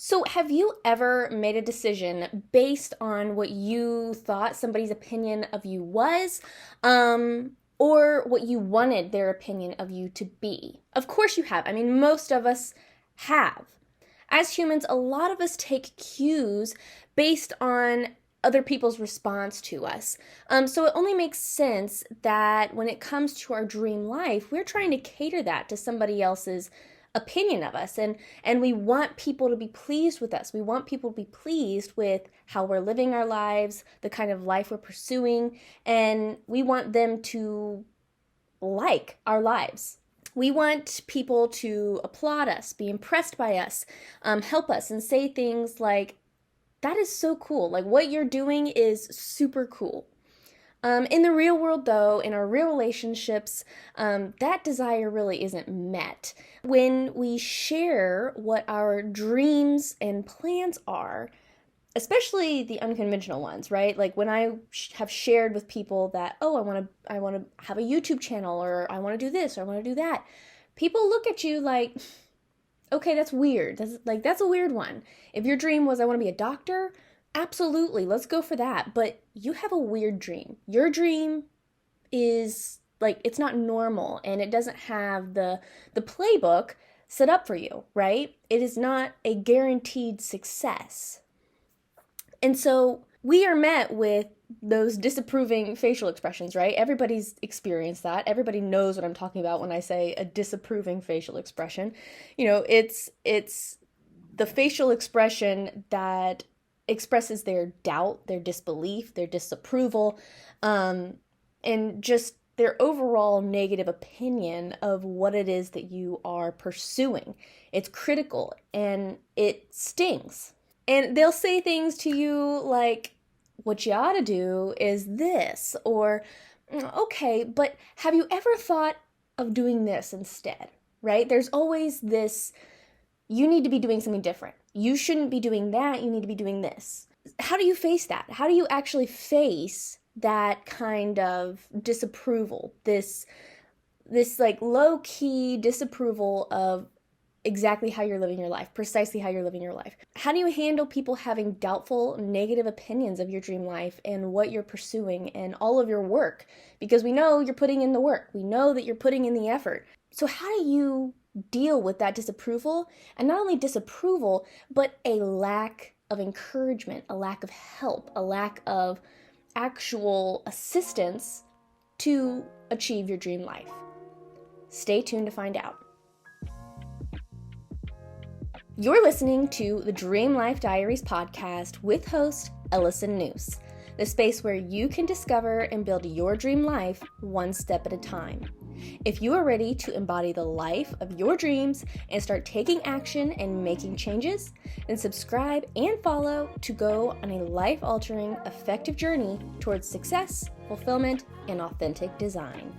So, have you ever made a decision based on what you thought somebody's opinion of you was, or what you wanted their opinion of you to be? Of course, you have. I mean, most of us have. As humans, a lot of us take cues based on other people's response to us. So, it only makes sense that when it comes to our dream life, we're trying to cater that to somebody else's opinion of us, and we want people to be pleased with us. We want people to be pleased with how we're living our lives, the kind of life we're pursuing, and we want them to like our lives. We want people to applaud us, be impressed by us, help us, and say things like, that is so cool. Like, what you're doing is super cool. In the real world, though, in our real relationships, that desire really isn't met. When we share what our dreams and plans are, especially the unconventional ones, right? Like when I have shared with people that, oh, I want to have a YouTube channel, or I want to do this, or I want to do that. People look at you like, okay, that's weird. That's a weird one. If your dream was I want to be a doctor, absolutely, let's go for that. But you have a weird dream. Your dream is like, it's not normal, and it doesn't have the playbook set up for you, right? It is not a guaranteed success. And so we are met with those disapproving facial expressions, right? Everybody's experienced that. Everybody knows what I'm talking about when I say a disapproving facial expression. It's the facial expression that expresses their doubt, their disbelief, their disapproval, and just their overall negative opinion of what it is that you are pursuing. It's critical and it stings. And they'll say things to you like, what you ought to do is this, or, okay, but have you ever thought of doing this instead, right? There's always this, you need to be doing something different. You shouldn't be doing that, you need to be doing this. How do you face that? How do you actually face that kind of disapproval, this like low-key disapproval of exactly how you're living your life, precisely how you're living your life? How do you handle people having doubtful, negative opinions of your dream life and what you're pursuing and all of your work? Because we know you're putting in the work. We know that you're putting in the effort. So how do you deal with that disapproval? And not only disapproval, but a lack of encouragement, a lack of help, a lack of actual assistance to achieve your dream life. Stay tuned to find out. You're listening to the Dream Life Diaries podcast with host Ellison Noose, the space where you can discover and build your dream life one step at a time. If you are ready to embody the life of your dreams and start taking action and making changes, then subscribe and follow to go on a life-altering, effective journey towards success, fulfillment, and authentic design.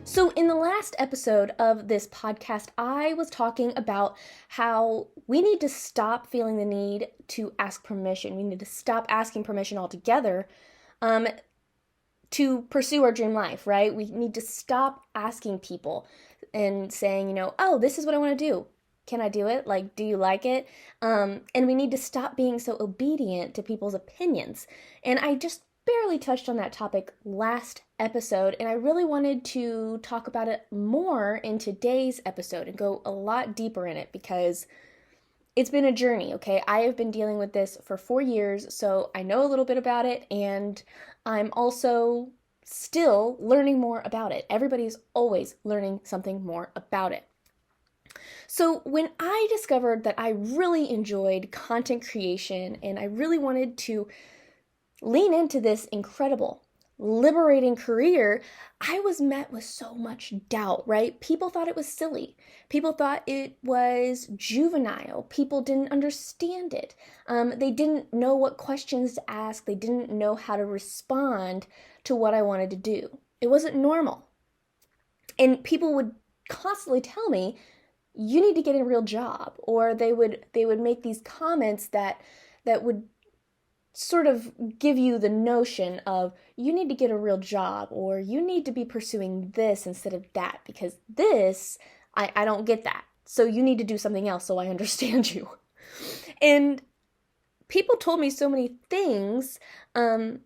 So in the last episode of this podcast, I was talking about how we need to stop feeling the need to ask permission. We need to stop asking permission altogether to pursue our dream life, right? We need to stop asking people and saying, oh, this is what I want to do. Can I do it? Like, do you like it? And we need to stop being so obedient to people's opinions. And I just barely touched on that topic last episode, and I really wanted to talk about it more in today's episode and go a lot deeper in it because it's been a journey, okay? I have been dealing with this for 4 years, so I know a little bit about it, and I'm also still learning more about it. Everybody's always learning something more about it. So when I discovered that I really enjoyed content creation and I really wanted to lean into this incredible, liberating career, I was met with so much doubt, right? People thought it was silly. People thought it was juvenile. People didn't understand it. They didn't know what questions to ask. They didn't know how to respond to what I wanted to do. It wasn't normal. And people would constantly tell me, you need to get a real job. Or they would make these comments that would sort of give you the notion of you need to get a real job, or you need to be pursuing this instead of that, because this, I don't get that. So you need to do something else so I understand you. And people told me so many things that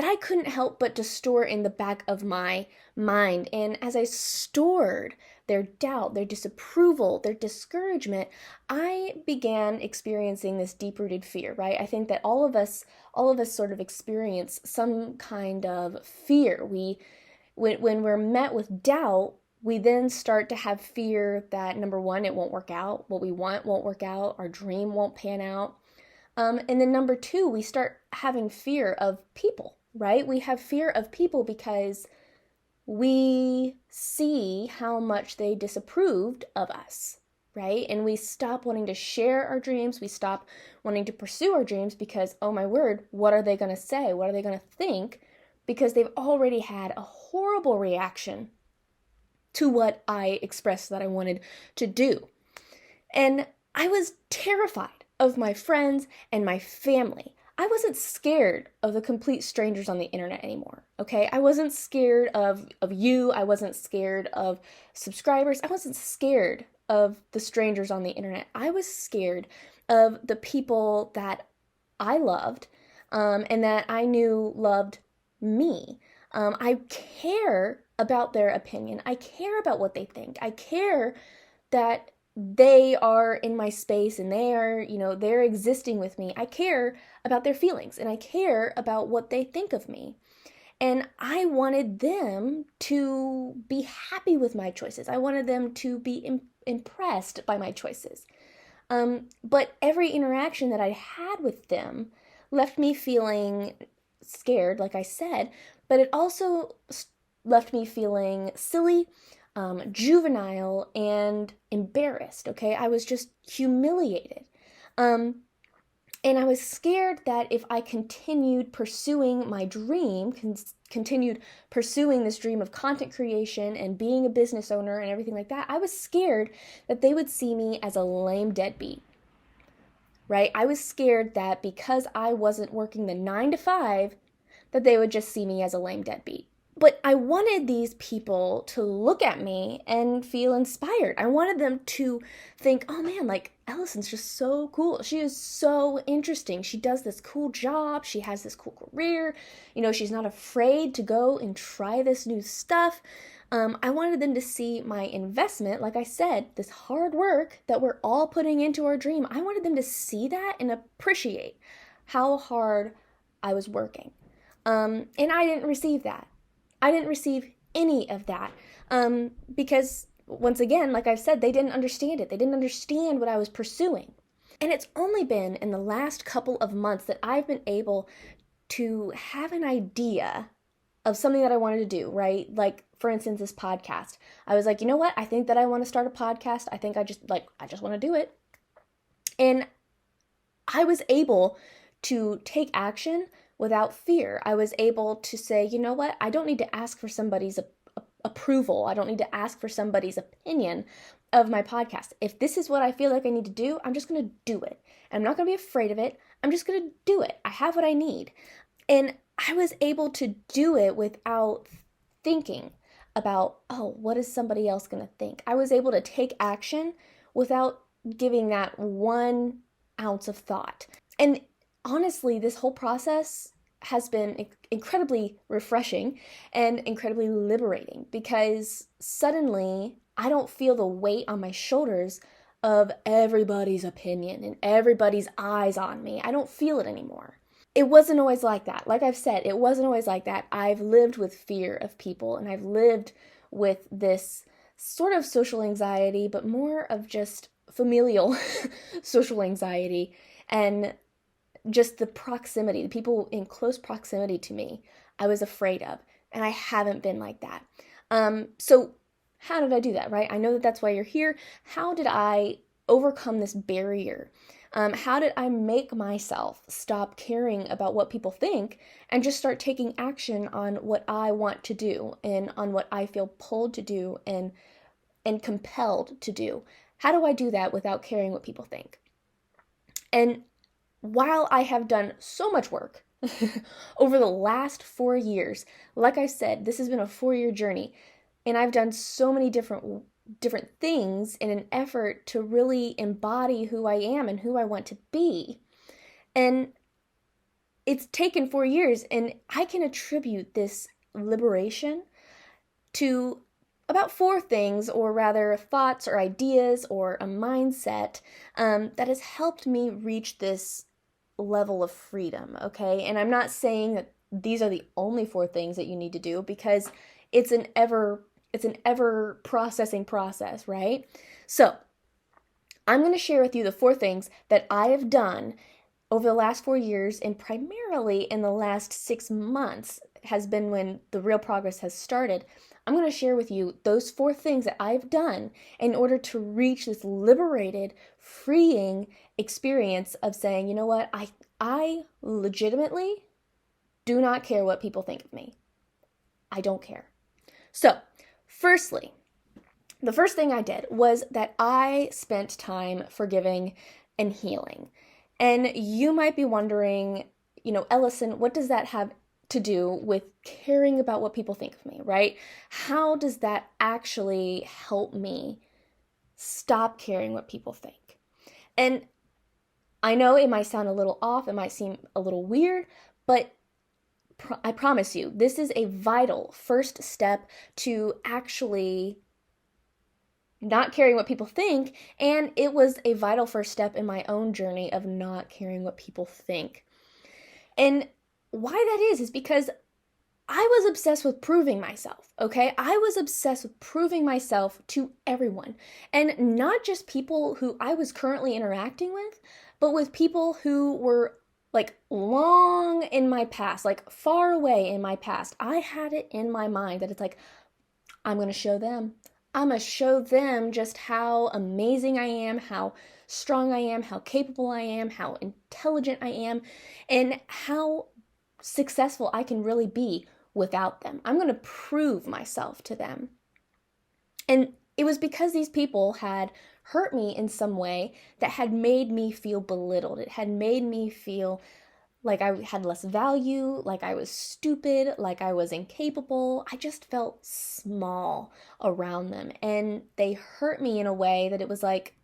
I couldn't help but to store in the back of my mind. And as I stored their doubt, their disapproval, their discouragement, I began experiencing this deep-rooted fear, right? I think that all of us sort of experience some kind of fear. When we're met with doubt, we then start to have fear that, number one, it won't work out, what we want won't work out, our dream won't pan out. And then number two, we start having fear of people, right? We have fear of people because we see how much they disapproved of us, right? And we stop wanting to share our dreams. We stop wanting to pursue our dreams because, oh my word, what are they going to say? What are they going to think? Because they've already had a horrible reaction to what I expressed that I wanted to do. And I was terrified of my friends and my family. I wasn't scared of the complete strangers on the internet anymore, okay? I wasn't scared of you. I wasn't scared of subscribers. I wasn't scared of the strangers on the internet. I was scared of the people that I loved and that I knew loved me. I care about their opinion. I care about what they think. I care that they are in my space and they are, they're existing with me. I care about their feelings and I care about what they think of me. And I wanted them to be happy with my choices. I wanted them to be impressed by my choices. But every interaction that I had with them left me feeling scared, like I said, but it also left me feeling silly, juvenile, and embarrassed, okay? I was just humiliated. And I was scared that if I continued pursuing my dream, continued pursuing this dream of content creation and being a business owner and everything like that, I was scared that they would see me as a lame deadbeat, right? I was scared that because I wasn't working the 9 to 5, that they would just see me as a lame deadbeat. But I wanted these people to look at me and feel inspired. I wanted them to think, oh man, like Allison's just so cool. She is so interesting. She does this cool job. She has this cool career. She's not afraid to go and try this new stuff. I wanted them to see my investment, like I said, this hard work that we're all putting into our dream. I wanted them to see that and appreciate how hard I was working. And I didn't receive that. I didn't receive any of that because, once again, like I've said, they didn't understand it. They didn't understand what I was pursuing. And it's only been in the last couple of months that I've been able to have an idea of something that I wanted to do, right? Like, for instance, this podcast. I was like, you know what? I think that I want to start a podcast. I think I just want to do it. And I was able to take action without fear. I was able to say, you know what? I don't need to ask for somebody's approval. I don't need to ask for somebody's opinion of my podcast. If this is what I feel like I need to do, I'm just going to do it. And I'm not going to be afraid of it. I'm just going to do it. I have what I need. And I was able to do it without thinking about, oh, what is somebody else going to think? I was able to take action without giving that 1 ounce of thought. And honestly, this whole process has been incredibly refreshing and incredibly liberating because suddenly I don't feel the weight on my shoulders of everybody's opinion and everybody's eyes on me. I don't feel it anymore. It wasn't always like that. Like I've said, it wasn't always like that. I've lived with fear of people and I've lived with this sort of social anxiety, but more of just familial social anxiety and just the proximity, the people in close proximity to me, I was afraid of, and I haven't been like that. So how did I do that, right? I know that that's why you're here. How did I overcome this barrier? How did I make myself stop caring about what people think and just start taking action on what I want to do and on what I feel pulled to do and compelled to do? How do I do that without caring what people think? And while I have done so much work over the last 4 years, like I said, this has been a 4-year journey, and I've done so many different different things in an effort to really embody who I am and who I want to be. And it's taken 4 years, and I can attribute this liberation to about 4 things, or rather thoughts or ideas or a mindset that has helped me reach this level of freedom, okay? And I'm not saying that these are the only 4 things that you need to do, because it's an ever processing process, right? So, I'm going to share with you the 4 things that I have done over the last 4 years, and primarily in the last 6 months has been when the real progress has started. I'm going to share with you those 4 things that I've done in order to reach this liberated, freeing experience of saying, you know what, I legitimately do not care what people think of me. I don't care. So, firstly, the first thing I did was that I spent time forgiving and healing. And you might be wondering, Ellison, what does that have to do with caring about what people think of me, right? How does that actually help me stop caring what people think? And I know it might sound a little off, it might seem a little weird, but I promise you, this is a vital first step to actually not caring what people think, and it was a vital first step in my own journey of not caring what people think. And why that is because I was obsessed with proving myself, okay? I was obsessed with proving myself to everyone, and not just people who I was currently interacting with, but with people who were like long in my past, like far away in my past. I had it in my mind that it's like, I'm going to show them. I'm going to show them just how amazing I am, how strong I am, how capable I am, how intelligent I am, and how successful I can really be without them. I'm going to prove myself to them. And it was because these people had hurt me in some way that had made me feel belittled. It had made me feel like I had less value, like I was stupid, like I was incapable. I just felt small around them. And they hurt me in a way that it was like,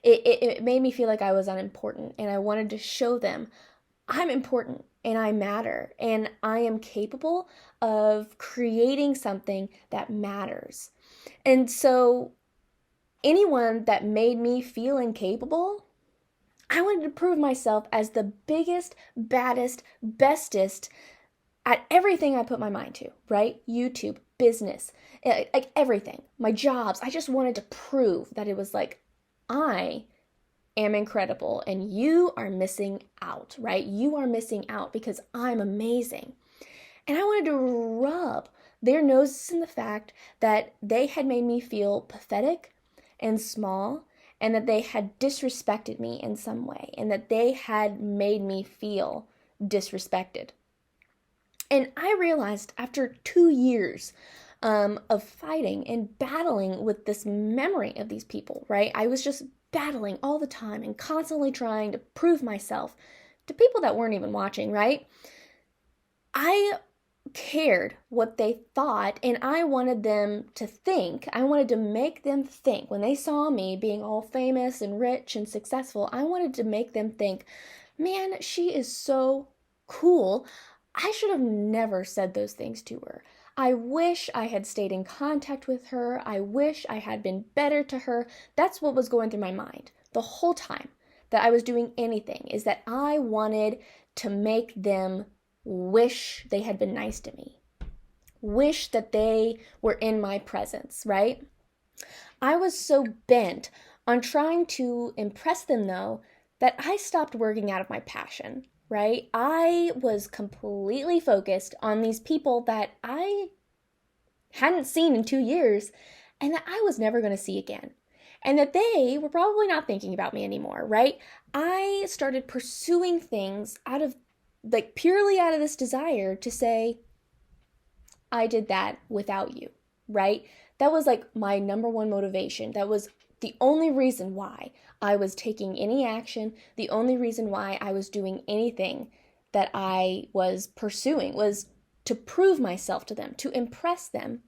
it made me feel like I was unimportant. And I wanted to show them I'm important and I matter and I am capable of creating something that matters. And so anyone that made me feel incapable, I wanted to prove myself as the biggest, baddest, bestest at everything I put my mind to, right? YouTube, business, like everything, my jobs. I just wanted to prove that it was like, I am incredible and you are missing out, right? You are missing out because I'm amazing. And I wanted to rub their noses in the fact that they had made me feel pathetic and small, and that they had disrespected me in some way, and that they had made me feel disrespected. And I realized after 2 years of fighting and battling with this memory of these people, right? I was just battling all the time and constantly trying to prove myself to people that weren't even watching, right? I cared what they thought, and I wanted them to think, I wanted to make them think, when they saw me being all famous and rich and successful, I wanted to make them think, man, she is so cool. I should have never said those things to her. I wish I had stayed in contact with her. I wish I had been better to her. That's what was going through my mind the whole time that I was doing anything, is that I wanted to make them wish they had been nice to me. Wish that they were in my presence, right? I was so bent on trying to impress them, though, that I stopped working out of my passion, right? I was completely focused on these people that I hadn't seen in 2 years and that I was never going to see again. And that they were probably not thinking about me anymore, right? I started pursuing things purely out of this desire to say, I did that without you, right? That was like my number one motivation. That was the only reason why I was taking any action, the only reason why I was doing anything that I was pursuing was to prove myself to them, to impress them.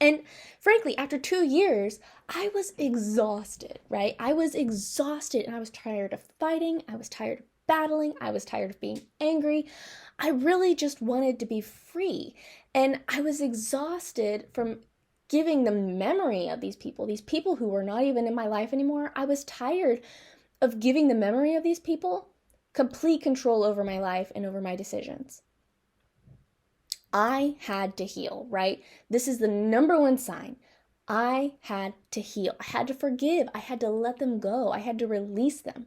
And frankly, after 2 years, I was exhausted, right? I was exhausted and I was tired of fighting. I was tired of battling. I was tired of being angry. I really just wanted to be free. And I was exhausted from giving the memory of these people who were not even in my life anymore. I was tired of giving the memory of these people complete control over my life and over my decisions. I had to heal, right? This is the number one sign. I had to heal. I had to forgive. I had to let them go. I had to release them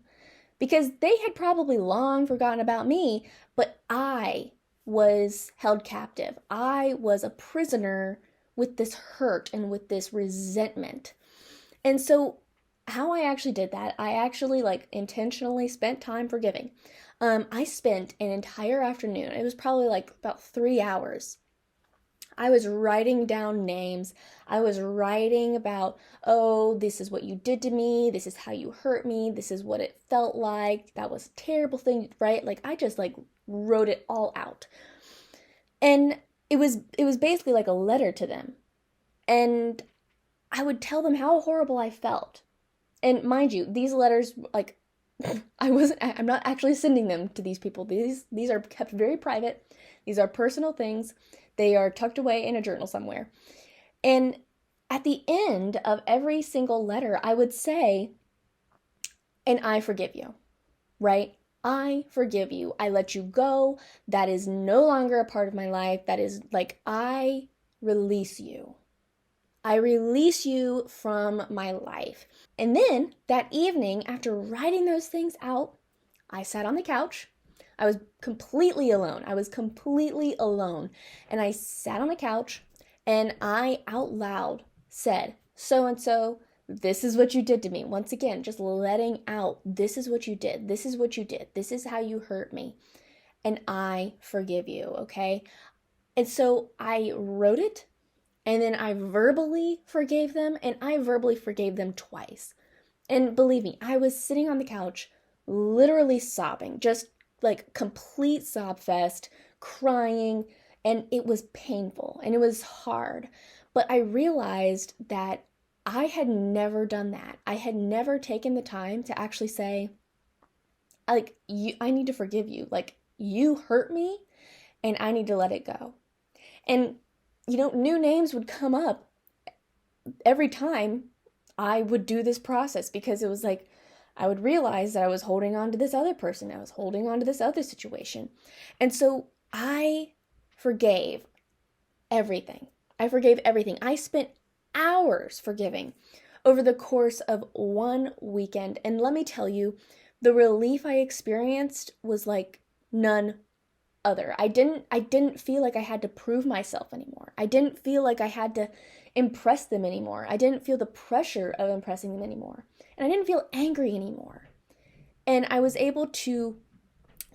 because they had probably long forgotten about me, but I was held captive. I was a prisoner with this hurt and with this resentment. And so how I actually did that, I actually intentionally spent time forgiving. I spent an entire afternoon. It was probably about 3 hours. I was writing down names. I was writing about, oh, this is what you did to me. This is how you hurt me. This is what it felt like. That was a terrible thing, right? I just wrote it all out. And it was basically like a letter to them. And I would tell them how horrible I felt. And mind you, these letters, I'm not actually sending them to these people. These are kept very private. These are personal things. They are tucked away in a journal somewhere. And at the end of every single letter, I would say, and I forgive you, right? I forgive you. I let you go. That is no longer a part of my life. That is I release you. I release you from my life. And then that evening, after writing those things out, I sat on the couch. I was completely alone. And I sat on the couch and I out loud said, so and so, this is what you did to me. Once again, just letting out, this is what you did. This is what you did. This is how you hurt me. And I forgive you, okay? And so I wrote it. And then I verbally forgave them, and I verbally forgave them twice. And believe me, I was sitting on the couch, literally sobbing, just complete sob fest, crying, and it was painful and it was hard. But I realized that I had never done that. I had never taken the time to actually say, I need to forgive you. You hurt me, and I need to let it go. And new names would come up every time I would do this process because it was I would realize that I was holding on to this other person. I was holding on to this other situation. And so I forgave everything. I spent hours forgiving over the course of one weekend. And let me tell you, the relief I experienced was none other. I didn't feel like I had to prove myself anymore. I didn't feel like I had to impress them anymore. I didn't feel the pressure of impressing them anymore. And I didn't feel angry anymore. And I was able to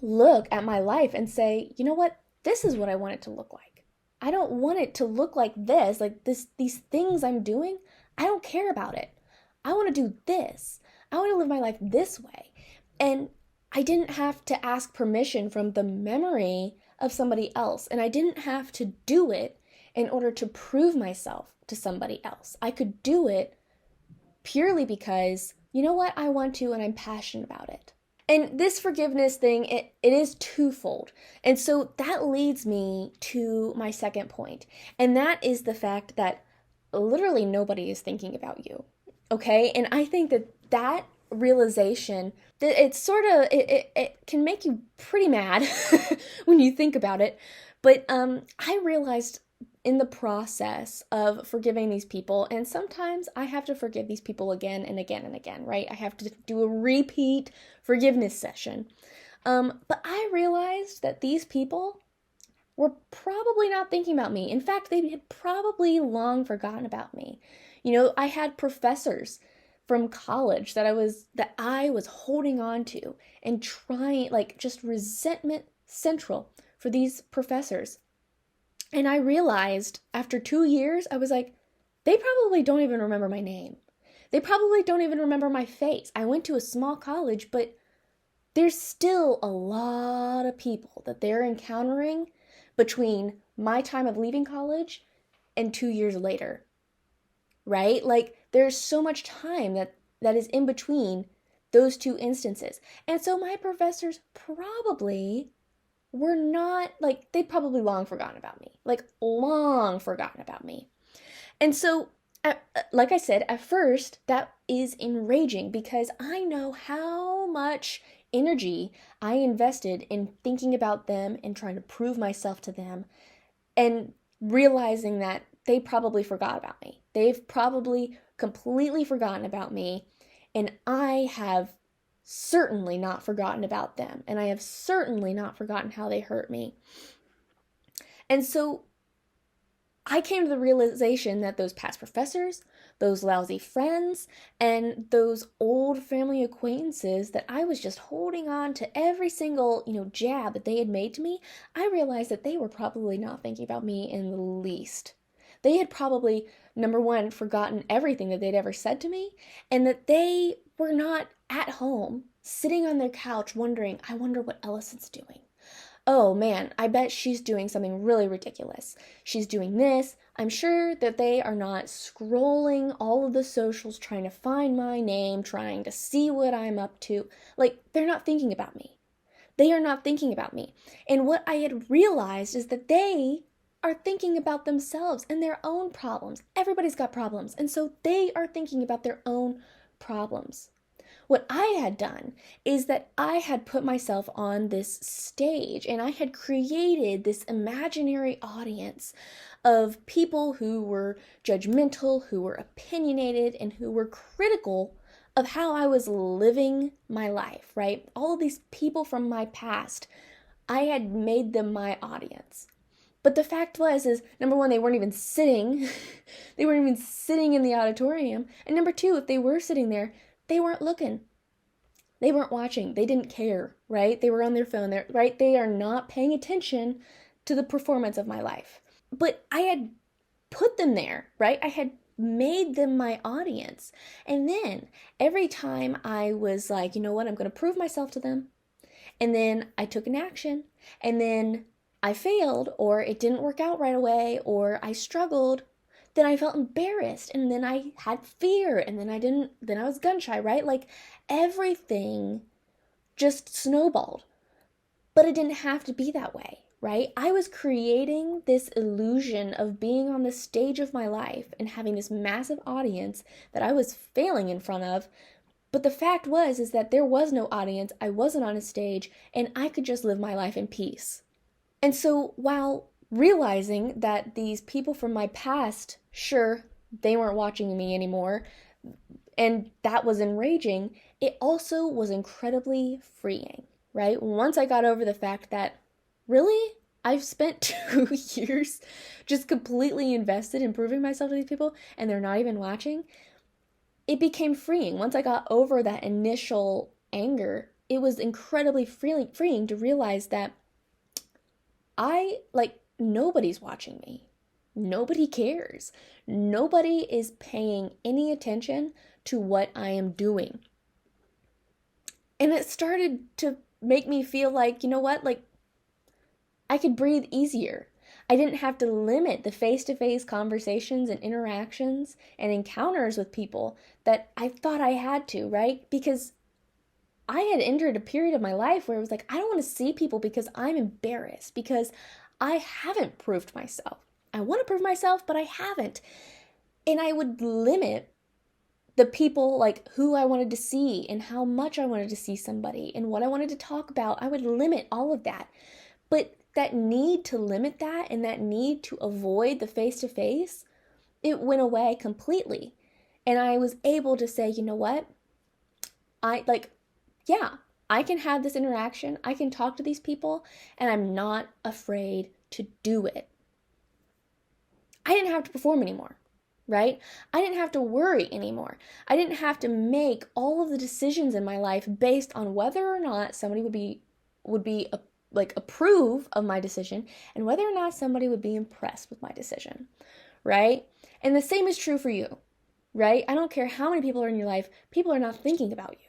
look at my life and say, you know what? This is what I want it to look like. I don't want it to look like this, these things I'm doing. I don't care about it. I want to do this. I want to live my life this way. And I didn't have to ask permission from the memory of somebody else. And I didn't have to do it in order to prove myself to somebody else. I could do it purely because, you know what, I want to and I'm passionate about it. And this forgiveness thing, it is twofold. And so that leads me to my second point. And that is the fact that literally nobody is thinking about you. Okay? And I think that realization, it's sort of, it can make you pretty mad when you think about it. But I realized in the process of forgiving these people, and sometimes I have to forgive these people again and again and again, right? I have to do a repeat forgiveness session. But I realized that these people were probably not thinking about me. In fact, they had probably long forgotten about me. I had professors from college that I was holding on to and trying, just resentment central for these professors. And I realized after 2 years, I was they probably don't even remember my name. They probably don't even remember my face. I went to a small college, but there's still a lot of people that they're encountering between my time of leaving college and 2 years later. right? Like there's so much time that is in between those two instances. And so my professors probably were not like, they probably long forgotten about me, like long forgotten about me. And so, like I said, at first, that is enraging because I know how much energy I invested in thinking about them and trying to prove myself to them, and realizing that they probably forgot about me. They've probably completely forgotten about me, and I have certainly not forgotten about them, and I have certainly not forgotten how they hurt me. And so I came to the realization that those past professors, those lousy friends, and those old family acquaintances that I was just holding on to every single, jab that they had made to me, I realized that they were probably not thinking about me in the least. They had probably, number one, forgotten everything that they'd ever said to me, and that they were not at home, sitting on their couch wondering, I wonder what Ellison's doing. Oh man, I bet she's doing something really ridiculous. She's doing this. I'm sure that they are not scrolling all of the socials trying to find my name, trying to see what I'm up to. Like, they're not thinking about me. They are not thinking about me. And what I had realized is that they are thinking about themselves and their own problems. Everybody's got problems. And so they are thinking about their own problems. What I had done is that I had put myself on this stage and I had created this imaginary audience of people who were judgmental, who were opinionated, and who were critical of how I was living my life, right? All of these people from my past, I had made them my audience. But the fact is number one, they weren't even sitting. They weren't even sitting in the auditorium. And number two, if they were sitting there, they weren't looking. They weren't watching. They didn't care, right? They were on their phone, right? They are not paying attention to the performance of my life. But I had put them there, right? I had made them my audience. And then every time I was like, you know what, I'm going to prove myself to them. And then I took an action. And then I failed, or it didn't work out right away, or I struggled, then I felt embarrassed, and then I had fear, and then I was gun shy, right? Like everything just snowballed. But it didn't have to be that way, right? I was creating this illusion of being on the stage of my life and having this massive audience that I was failing in front of. But the fact is that there was no audience, I wasn't on a stage, and I could just live my life in peace. And so while realizing that these people from my past, sure, they weren't watching me anymore, and that was enraging, it also was incredibly freeing, right? Once I got over the fact that, really, I've spent 2 years just completely invested in proving myself to these people, and they're not even watching, it became freeing. Once I got over that initial anger, it was incredibly freeing to realize that nobody's watching me. Nobody cares. Nobody is paying any attention to what I am doing. And it started to make me feel like, you know what, like I could breathe easier. I didn't have to limit the face-to-face conversations and interactions and encounters with people that I thought I had to, right? Because I had entered a period of my life where it was like, I don't want to see people because I'm embarrassed, because I haven't proved myself. I want to prove myself, but I haven't. And I would limit the people, like who I wanted to see and how much I wanted to see somebody and what I wanted to talk about. I would limit all of that. But that need to limit that and that need to avoid the face-to-face, it went away completely. And I was able to say, you know what? I can have this interaction, I can talk to these people, and I'm not afraid to do it. I didn't have to perform anymore, right? I didn't have to worry anymore. I didn't have to make all of the decisions in my life based on whether or not somebody would approve of my decision and whether or not somebody would be impressed with my decision, right? And the same is true for you, right? I don't care how many people are in your life, people are not thinking about you.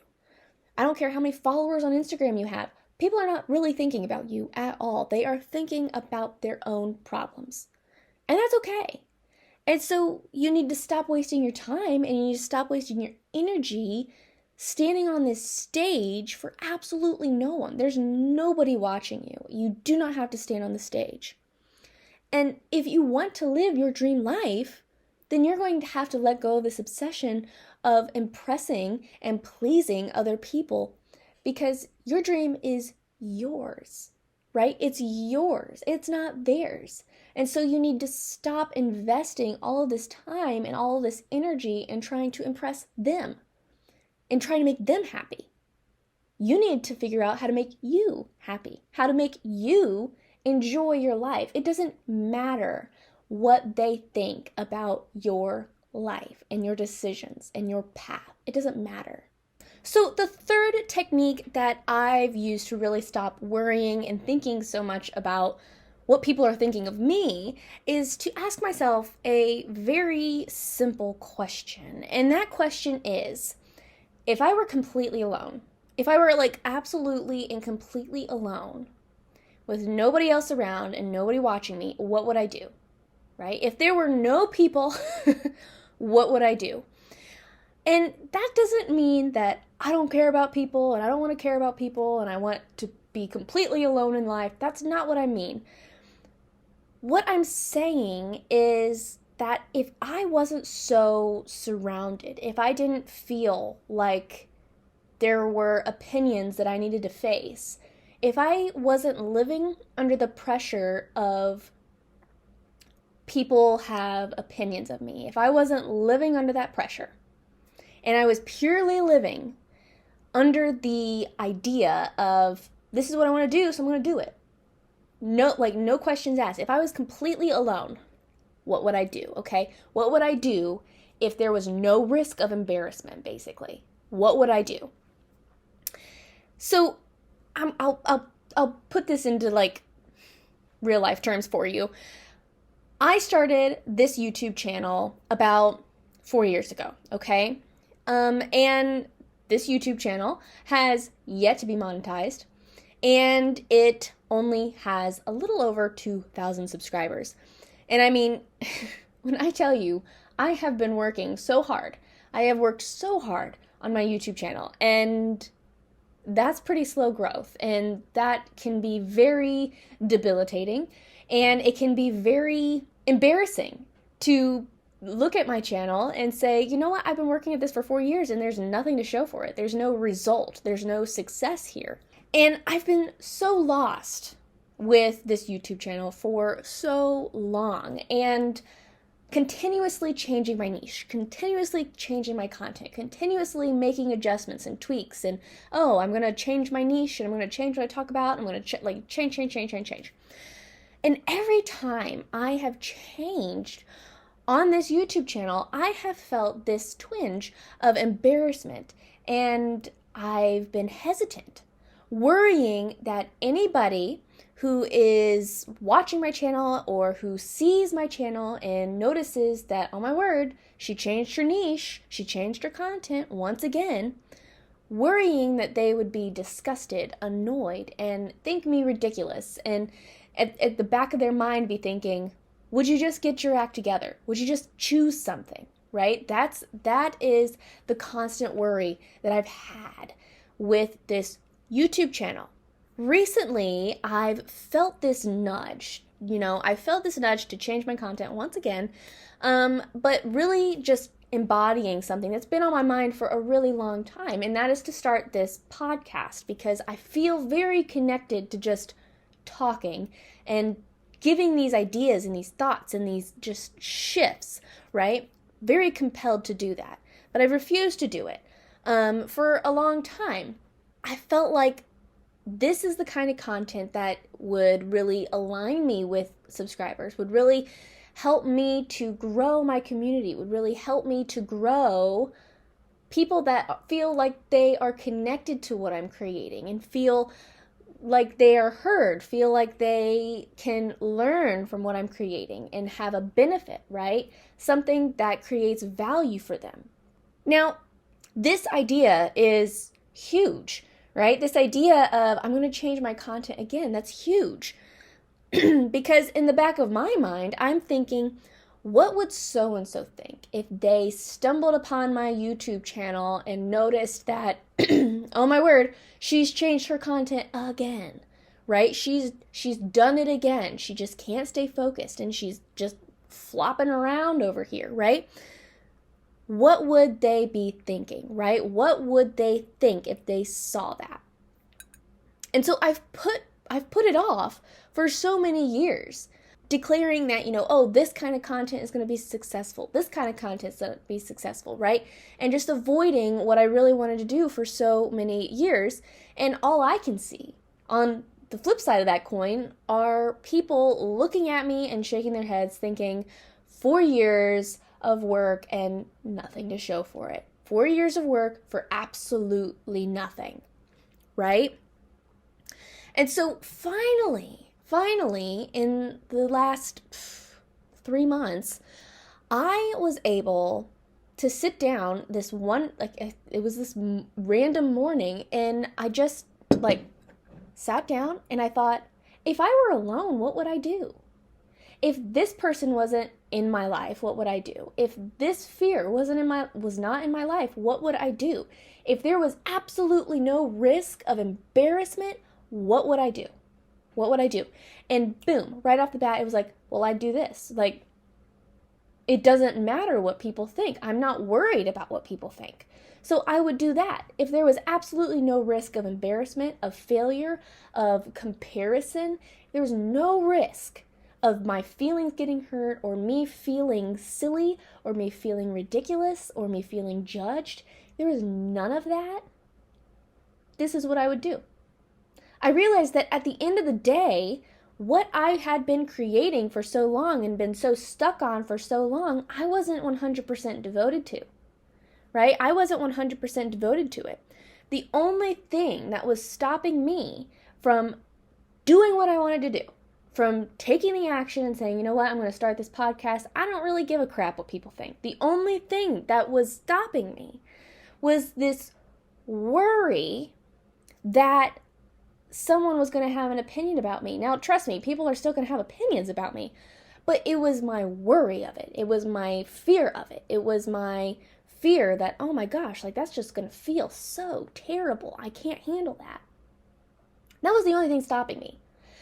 I don't care how many followers on Instagram you have. People are not really thinking about you at all. They are thinking about their own problems. And that's okay. And so you need to stop wasting your time and you need to stop wasting your energy standing on this stage for absolutely no one. There's nobody watching you. You do not have to stand on the stage. And if you want to live your dream life, then you're going to have to let go of this obsession of impressing and pleasing other people, because your dream is yours, right? It's yours. It's not theirs. And so you need to stop investing all of this time and all of this energy in trying to impress them and trying to make them happy. You need to figure out how to make you happy, how to make you enjoy your life. It doesn't matter what they think about your life and your decisions and your path. It doesn't matter. So the third technique that I've used to really stop worrying and thinking so much about what people are thinking of me is to ask myself a very simple question. And that question is, if I were completely alone, if I were like absolutely and completely alone with nobody else around and nobody watching me, what would I do? Right? If there were no people, what would I do? And that doesn't mean that I don't care about people and I don't want to care about people and I want to be completely alone in life. That's not what I mean. What I'm saying is that if I wasn't so surrounded, if I didn't feel like there were opinions that I needed to face, if I wasn't living under the pressure of people have opinions of me, if I wasn't living under that pressure, and I was purely living under the idea of, this is what I want to do, so I'm going to do it. No questions asked. If I was completely alone, what would I do? Okay? What would I do if there was no risk of embarrassment, basically? What would I do? So I'll put this into like real life terms for you. I started this YouTube channel about 4 years ago, okay? And this YouTube channel has yet to be monetized, and it only has a little over 2,000 subscribers. And I mean, when I tell you, I have been working so hard. I have worked so hard on my YouTube channel, and that's pretty slow growth, and that can be very debilitating, and it can be very embarrassing to look at my channel and say, you know what, I've been working at this for 4 years and there's nothing to show for it. There's no result. There's no success here. And I've been so lost with this YouTube channel for so long and continuously changing my niche, continuously changing my content, continuously making adjustments and tweaks. And, oh, I'm going to change my niche and I'm going to change what I talk about. I'm going to change. And every time I have changed on this YouTube channel, I have felt this twinge of embarrassment, and I've been hesitant, worrying that anybody who is watching my channel or who sees my channel and notices that, oh my word, she changed her niche, she changed her content once again, worrying that they would be disgusted, annoyed, and think me ridiculous, and at the back of their mind be thinking, would you just get your act together? Would you just choose something, right? That is the constant worry that I've had with this YouTube channel. Recently, I've felt this nudge. I felt this nudge to change my content once again, but really just embodying something that's been on my mind for a really long time, and that is to start this podcast, because I feel very connected to just talking and giving these ideas and these thoughts and these just shifts, right? Very compelled to do that. But I've refused to do it for a long time. I felt like this is the kind of content that would really align me with subscribers, would really help me to grow my community, would really help me to grow people that feel like they are connected to what I'm creating and feel like they are heard, feel like they can learn from what I'm creating and have a benefit, right? Something that creates value for them. Now, this idea is huge, right? This idea of, I'm going to change my content again, that's huge. Because in the back of my mind, I'm thinking, what would so-and-so think if they stumbled upon my YouTube channel and noticed that, oh my word, she's changed her content again, right? She's done it again. She just can't stay focused and she's just flopping around over here, right? What would they be thinking, right? What would they think if they saw that? And so I've put it off for so many years, declaring that, oh, this kind of content is going to be successful. This kind of content is going to be successful, right? And just avoiding what I really wanted to do for so many years. And all I can see on the flip side of that coin are people looking at me and shaking their heads thinking 4 years of work and nothing to show for it. 4 years of work for absolutely nothing, right? And so finally, in the last 3 months, I was able to sit down this one, it was this random morning, and I just sat down and I thought, if I were alone, what would I do? If this person wasn't in my life, what would I do? If this fear was not in my life, what would I do? If there was absolutely no risk of embarrassment, what would I do? What would I do? And boom, right off the bat, it was well, I'd do this. It doesn't matter what people think. I'm not worried about what people think. So I would do that. If there was absolutely no risk of embarrassment, of failure, of comparison, there was no risk of my feelings getting hurt or me feeling silly or me feeling ridiculous or me feeling judged. There was none of that. This is what I would do. I realized that at the end of the day, what I had been creating for so long and been so stuck on for so long, I wasn't 100% devoted to, right? I wasn't 100% devoted to it. The only thing that was stopping me from doing what I wanted to do, from taking the action and saying, you know what, I'm going to start this podcast. I don't really give a crap what people think. The only thing that was stopping me was this worry that someone was going to have an opinion about me. Now, trust me, people are still going to have opinions about me, but it was my worry of it. It was my fear of it. It was my fear that, oh my gosh, that's just going to feel so terrible. I can't handle that. That was the only thing stopping me.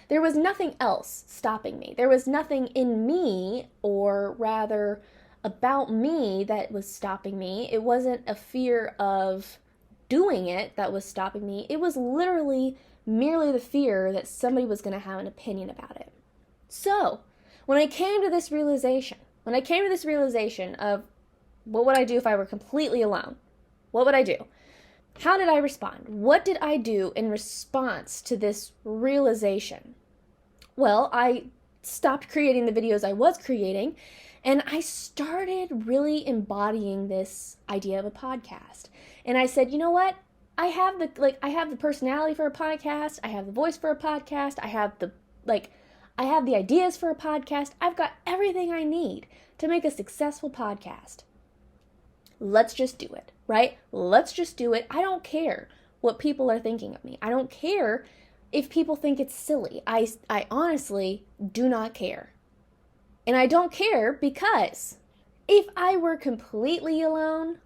There was nothing else stopping me. There was nothing in me, or rather about me, that was stopping me. It wasn't a fear of doing it that was stopping me. It was literally merely the fear that somebody was going to have an opinion about it. So, when I came to this realization of what would I do if I were completely alone? What would I do? How did I respond? What did I do in response to this realization? Well, I stopped creating the videos I was creating, and I started really embodying this idea of a podcast. And I said, you know what? I have the personality for a podcast. I have the voice for a podcast. I have the ideas for a podcast. I've got everything I need to make a successful podcast. Let's just do it, right? Let's just do it. I don't care what people are thinking of me. I don't care if people think it's silly. I honestly do not care. And I don't care because if I were completely alone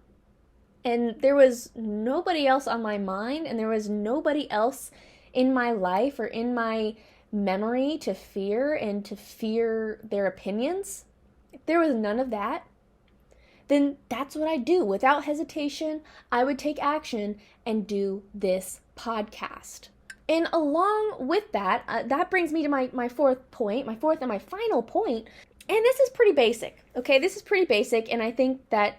and there was nobody else on my mind and there was nobody else in my life or in my memory to fear and to fear their opinions, if there was none of that, then that's what I do. Without hesitation, I would take action and do this podcast. And along with that, that brings me to my fourth and my final point. And this is pretty basic, okay? This is pretty basic, and I think that,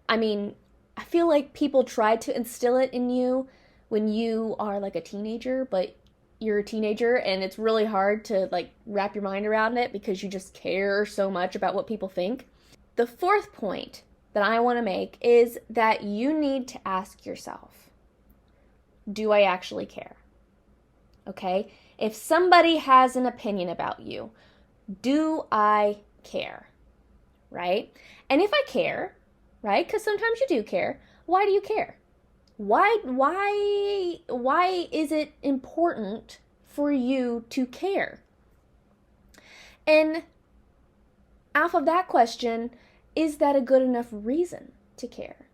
I feel like people try to instill it in you when you are like a teenager, but you're a teenager and it's really hard to wrap your mind around it because you just care so much about what people think. The fourth point that I want to make is that you need to ask yourself, do I actually care? Okay? If somebody has an opinion about you, do I care? Right? And if I care, right? Because sometimes you do care. Why do you care? Why is it important for you to care? And off of that question, is that a good enough reason to care?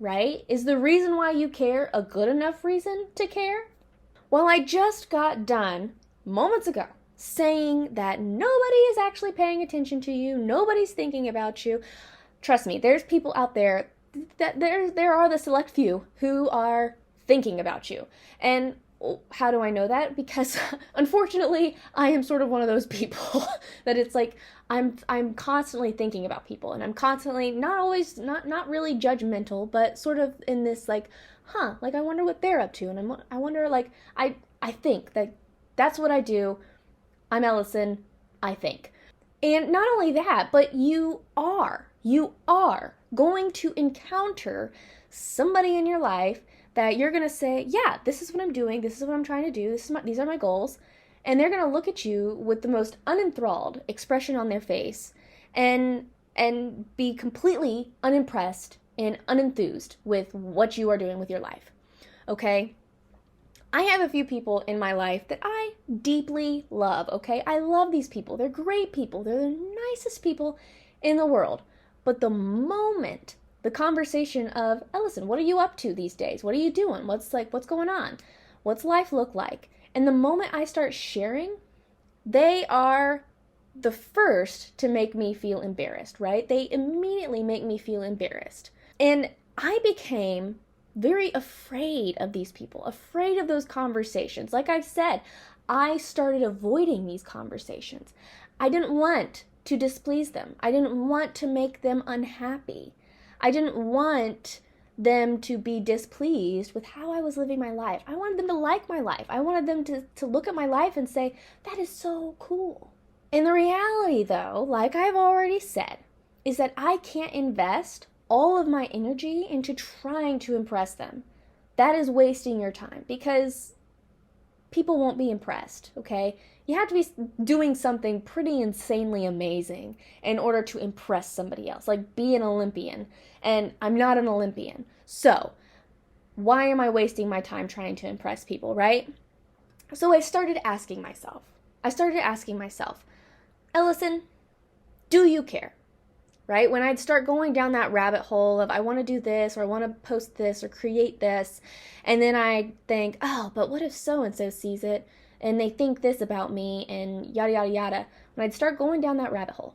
Right? Is the reason why you care a good enough reason to care? Well, I just got done moments ago saying that nobody is actually paying attention to you, nobody's thinking about you. Trust me, there's people out there that there are the select few who are thinking about you. And how do I know that? Because unfortunately, I am sort of one of those people that it's like I'm constantly thinking about people, and I'm constantly not really judgmental, but sort of in this like, like I wonder what they're up to, and I wonder like I think that that's what I do. I'm Ellison, I think. And not only that, but you are going to encounter somebody in your life that you're going to say, yeah, this is what I'm doing, this is what I'm trying to do, these are my goals. And they're going to look at you with the most unenthralled expression on their face and be completely unimpressed and unenthused with what you are doing with your life. Okay? I have a few people in my life that I deeply love, okay? I love these people. They're great people. They're the nicest people in the world. But the moment the conversation of, Ellison, what are you up to these days? What are you doing? What's going on? What's life look like? And the moment I start sharing, they are the first to make me feel embarrassed, right? They immediately make me feel embarrassed. And I became very afraid of these people, afraid of those conversations. Like I said, I started avoiding these conversations. I didn't want to displease them. I didn't want to make them unhappy. I didn't want them to be displeased with how I was living my life. I wanted them to like my life. I wanted them to look at my life and say, that is so cool. And the reality, though, like I've already said, is that I can't invest all of my energy into trying to impress them. That is wasting your time because people won't be impressed, okay? You have to be doing something pretty insanely amazing in order to impress somebody else, like be an Olympian. And I'm not an Olympian. So, why am I wasting my time trying to impress people, right? So I started asking myself, Ellison, do you care? Right? When I'd start going down that rabbit hole of I want to do this, or I want to post this, or create this, and then I think, oh, but what if so-and-so sees it, and they think this about me, and yada, yada, yada. When I'd start going down that rabbit hole,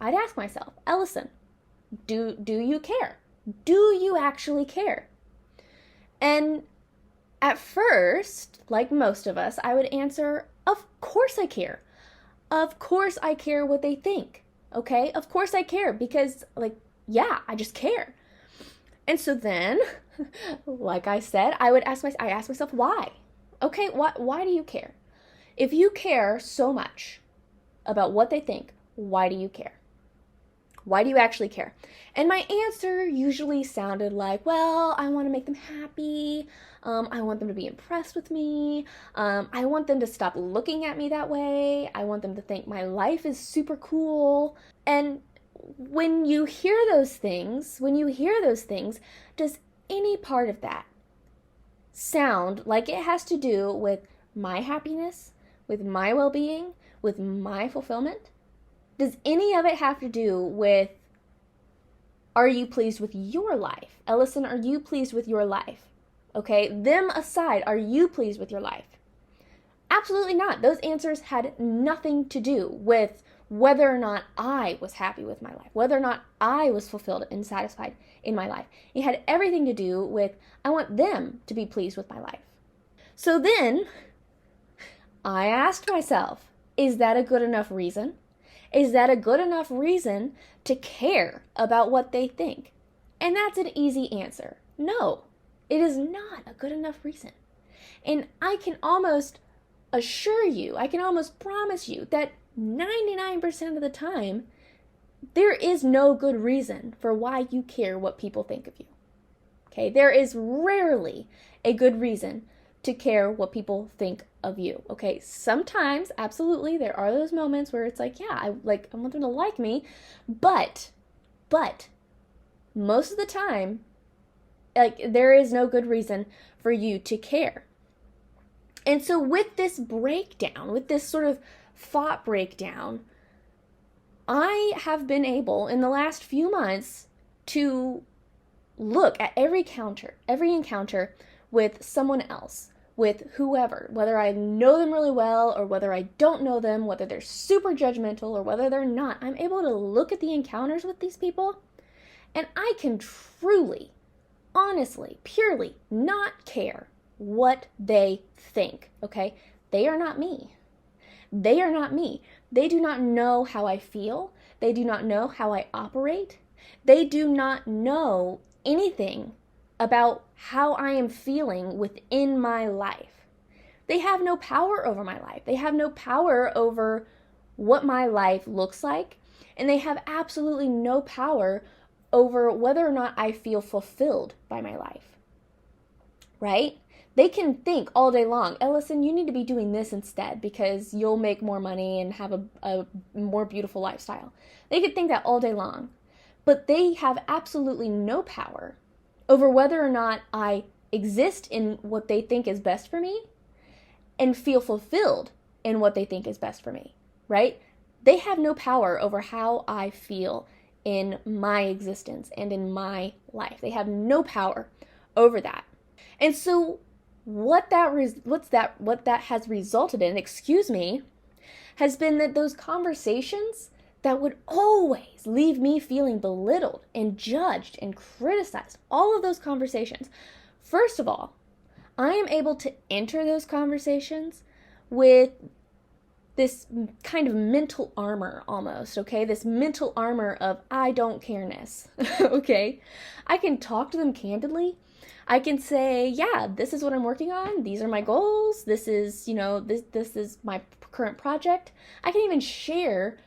I'd ask myself, Ellison, do you care? Do you actually care? And at first, like most of us, I would answer, of course I care. Of course I care what they think. Okay, of course I care because, I just care. And so then, like I said, I ask myself, why? Okay, why do you care? If you care so much about what they think, why do you care? Why do you actually care? And my answer usually sounded like, well, I want to make them happy. I want them to be impressed with me. I want them to stop looking at me that way. I want them to think my life is super cool. And when you hear those things, does any part of that sound like it has to do with my happiness, with my well-being, with my fulfillment? Does any of it have to do with, are you pleased with your life? Ellison, are you pleased with your life? Okay, them aside, are you pleased with your life? Absolutely not. Those answers had nothing to do with whether or not I was happy with my life, whether or not I was fulfilled and satisfied in my life. It had everything to do with, I want them to be pleased with my life. So then, I asked myself, is that a good enough reason? Is that a good enough reason to care about what they think? And that's an easy answer. No, it is not a good enough reason. And I can almost assure you, I can almost promise you that 99% of the time, there is no good reason for why you care what people think of you. Okay, there is rarely a good reason to care what people think of you. Okay, sometimes, absolutely, there are those moments where it's like, yeah, I want them to like me, but most of the time, there is no good reason for you to care. And so with this breakdown, with this sort of thought breakdown, I have been able in the last few months to look at every encounter with someone else, with whoever, whether I know them really well or whether I don't know them, whether they're super judgmental or whether they're not. I'm able to look at the encounters with these people and I can truly, honestly, purely not care what they think, okay? They are not me. They are not me. They do not know how I feel. They do not know how I operate. They do not know anything about how I am feeling within my life. They have no power over my life. They have no power over what my life looks like, and they have absolutely no power over whether or not I feel fulfilled by my life, right? They can think all day long, Ellison, you need to be doing this instead because you'll make more money and have a more beautiful lifestyle. They could think that all day long, but they have absolutely no power over whether or not I exist in what they think is best for me and feel fulfilled in what they think is best for me, right? They have no power over how I feel in my existence and in my life. They have no power over that. And so what that has resulted in, has been that those conversations that would always leave me feeling belittled and judged and criticized, all of those conversations, first of all, I am able to enter those conversations with this kind of mental armor almost, okay? This mental armor of I don't care-ness, okay? I can talk to them candidly. I can say, yeah, this is what I'm working on. These are my goals. This is, this is my current project. I can even share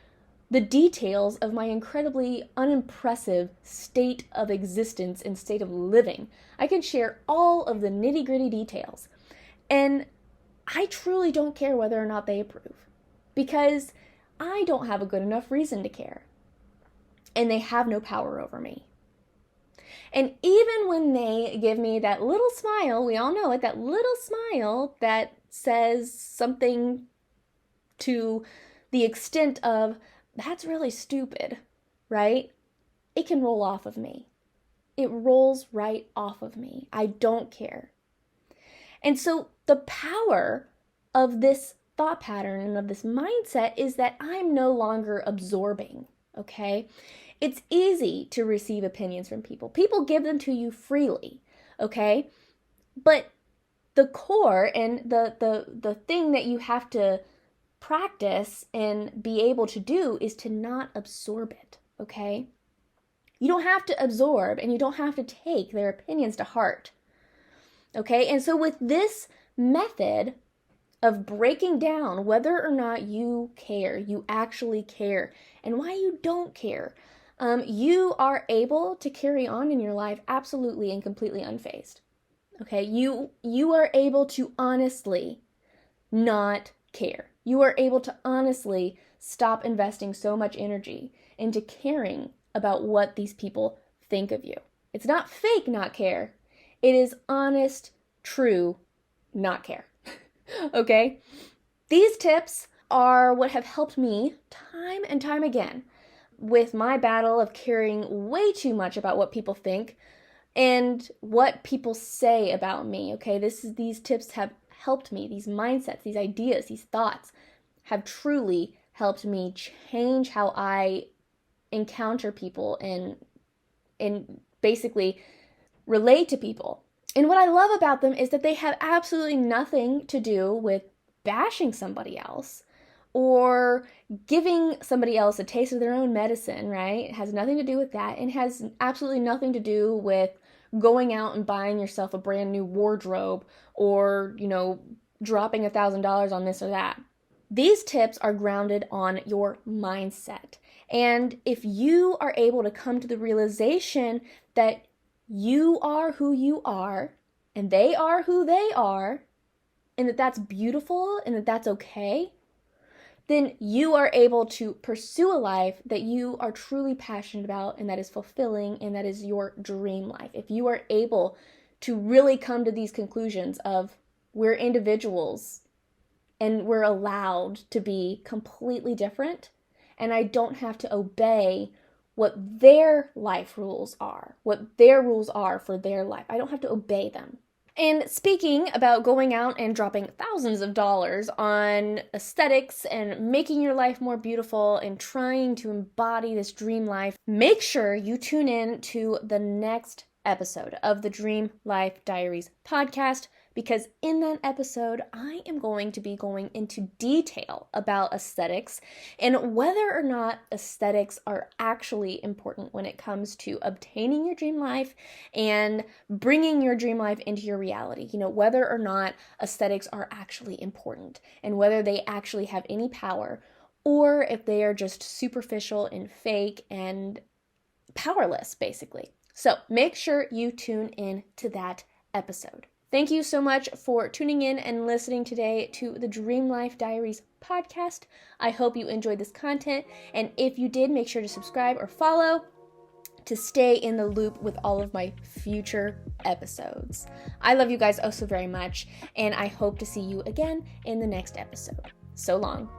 the details of my incredibly unimpressive state of existence and state of living. I can share all of the nitty-gritty details. And I truly don't care whether or not they approve because I don't have a good enough reason to care. And they have no power over me. And even when they give me that little smile, we all know it, that little smile that says something to the extent of, that's really stupid, right? It can roll off of me. It rolls right off of me. I don't care. And so the power of this thought pattern and of this mindset is that I'm no longer absorbing, okay? It's easy to receive opinions from people. People give them to you freely, okay? But the core and the thing that you have to practice and be able to do is to not absorb it, okay? You don't have to absorb and you don't have to take their opinions to heart, okay? And so with this method of breaking down whether or not you care, you actually care, and why you don't care, you are able to carry on in your life absolutely and completely unfazed. Okay, you are able to honestly not care. You are able to honestly stop investing so much energy into caring about what these people think of you. It's not fake not care. It is honest, true not care. Okay? These tips are what have helped me time and time again with my battle of caring way too much about what people think and what people say about me, okay? These tips have helped me. These mindsets, these ideas, these thoughts have truly helped me change how I encounter people and basically relate to people. And what I love about them is that they have absolutely nothing to do with bashing somebody else or giving somebody else a taste of their own medicine, right? It has nothing to do with that. And has absolutely nothing to do with going out and buying yourself a brand new wardrobe or, dropping $1,000 on this or that. These tips are grounded on your mindset. And if you are able to come to the realization that you are who you are and they are who they are, and that that's beautiful and that that's okay, then you are able to pursue a life that you are truly passionate about and that is fulfilling and that is your dream life. If you are able to really come to these conclusions of we're individuals and we're allowed to be completely different and I don't have to obey what their life rules are, what their rules are for their life. I don't have to obey them. And speaking about going out and dropping thousands of dollars on aesthetics and making your life more beautiful and trying to embody this dream life, make sure you tune in to the next episode of the Dream Life Diaries podcast, because in that episode, I am going to be going into detail about aesthetics and whether or not aesthetics are actually important when it comes to obtaining your dream life and bringing your dream life into your reality. Whether or not aesthetics are actually important and whether they actually have any power, or if they are just superficial and fake and powerless, basically. So make sure you tune in to that episode. Thank you so much for tuning in and listening today to the Dream Life Diaries podcast. I hope you enjoyed this content, and if you did, make sure to subscribe or follow to stay in the loop with all of my future episodes. I love you guys oh so very much, and I hope to see you again in the next episode. So long.